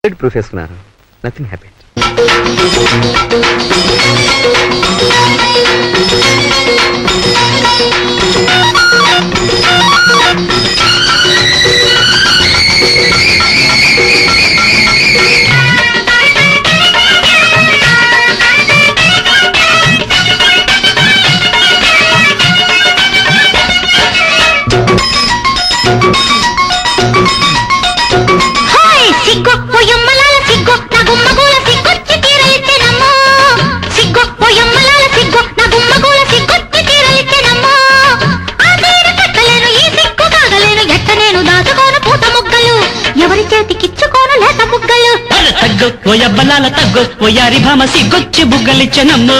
Proof వేసుకున్నారు. Nothing happened. ఓయబ్బలాల తగ్గో ఓయారి భామ సిగ్గొచ్చి బుగ్గలిచ్చనమ్మో.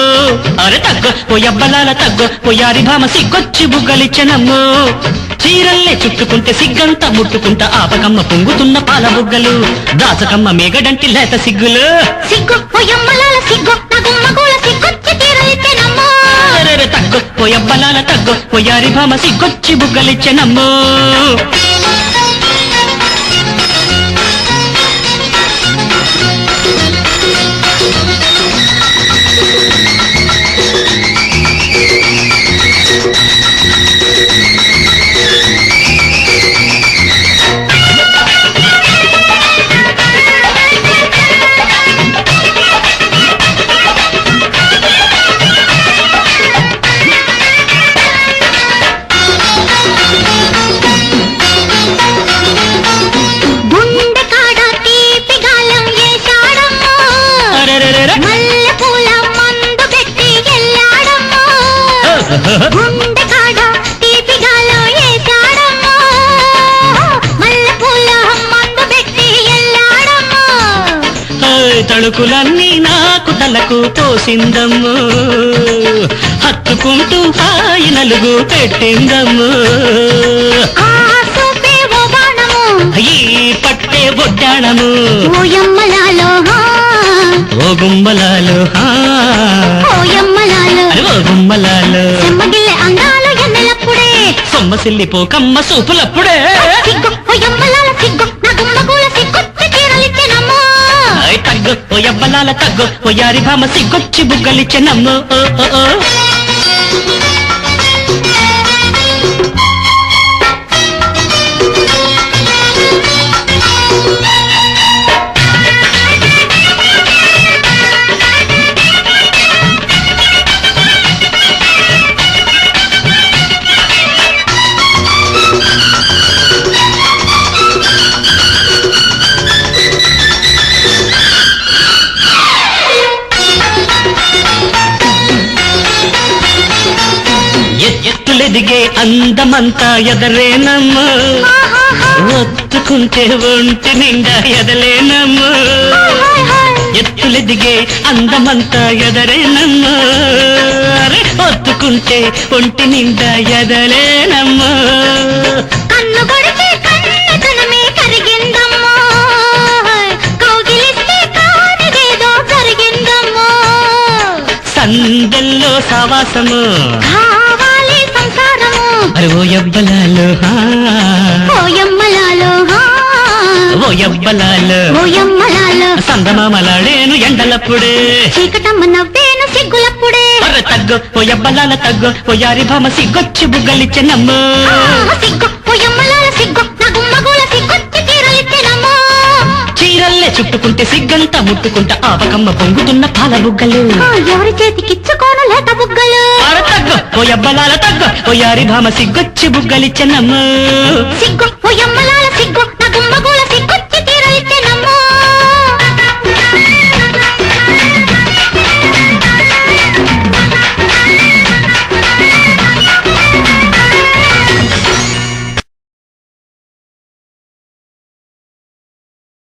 అరే తగ్గో ఓయబ్బలాల తగ్గో ఓయారి భామ సిగ్గొచ్చి బుగ్గలిచ్చనమ్మో. చీరల్లే చుట్టుకుంటే సిగ్గంతా ముట్టుకుంటా ఆపకమ్మ పొంగుతున్న పాల బుగ్గలు దాసకమ్మ మేగడంటి లేత సిగ్గులు. సిగ్గు ఓయమ్మలాల సిగ్గు నా గుమ్మగూల సిగ్గొచ్చి తీరలిచ్చనమ్మో. అరే తగ్గో ఓయబ్బలాల తగ్గో ఓయారి భామ సిగ్గొచ్చి బుగ్గలిచ్చనమ్మో. తళుకులన్నీ నాకు తలకు పోసిందమ్ము, హత్తుకుంటూ హాయి నలుగు పెట్టిందమ్ము. ఈ పట్టే బొడ్డాణము ఓయమ్మలాలో ఓ గుమ్మలాలు ఓయమ్మలాలో ఓ గుమ్మలాలు చెమ్మగిల్లె అందాలు ఎన్నెలప్పుడే సొమ్మసిల్లిపోకమ్మ సూపులప్పుడే. సిగ్గు ఓయమ్మలాల సిగ్గు నా గుమ్మగూల సిగ్గొచ్చి తీరలిచ్చనమ్మో. తగ్గు ఓయబ్బలాల తగ్గు ఓయారి భామ సిగ్గొచ్చి బుగ్గలిచ్చనమ్మో. ఎత్తులెదిగే అందమంతా ఎదరేనమ్మా, ఒత్తుకుంటే ఒంటి నిండా ఎదలేనమ్మా. ఎత్తులెదిగే అందమంతా ఎదరేనమ్మా, ఒత్తుకుంటే ఒంటి నిండా ఎదలేనమ్మా. కన్ను కొడితే కన్నతనమే కరిగిందమ్మో, కౌగిలిస్తే కానిదేదో జరిగిందమ్మో. సందెల్లో సావాసము కావాలి సంసారము అరే ఓయబ్బలాలు ఓయమ్మలాలో ఓయబ్బలాలు ఓయమ్మలాలో సందమామలాడేను ఎండలప్పుడే చీకటమ్మ నవ్వేను సిగ్గులప్పుడే. అరే తగ్గు ఓయబ్బలాల తగ్గు ఓయారి భామ సిగ్గొచ్చి బుగ్గలిచ్చనమ్మో. సిగ్గు ఓయమ్మలాల సిగ్గు నా గుమ్మగూల సిగ్గొచ్చి తీరలిచ్చనమ్మో. చీరల్లే చుట్టుకుంటే సిగ్గంతా ముట్టుకుంటా ఆపకమ్మ పొంగుతున్న పాల బుగ్గలు ఎవరి చేతికిచ్చుకోను లేత బుగ్గలు. అరే తగ్గు ఓయబ్బలాల తగ్గు ఓయారి భామ సిగ్గొచ్చి బుగ్గలిచ్చనమ్మో. సిగ్గు ఓయమ్మ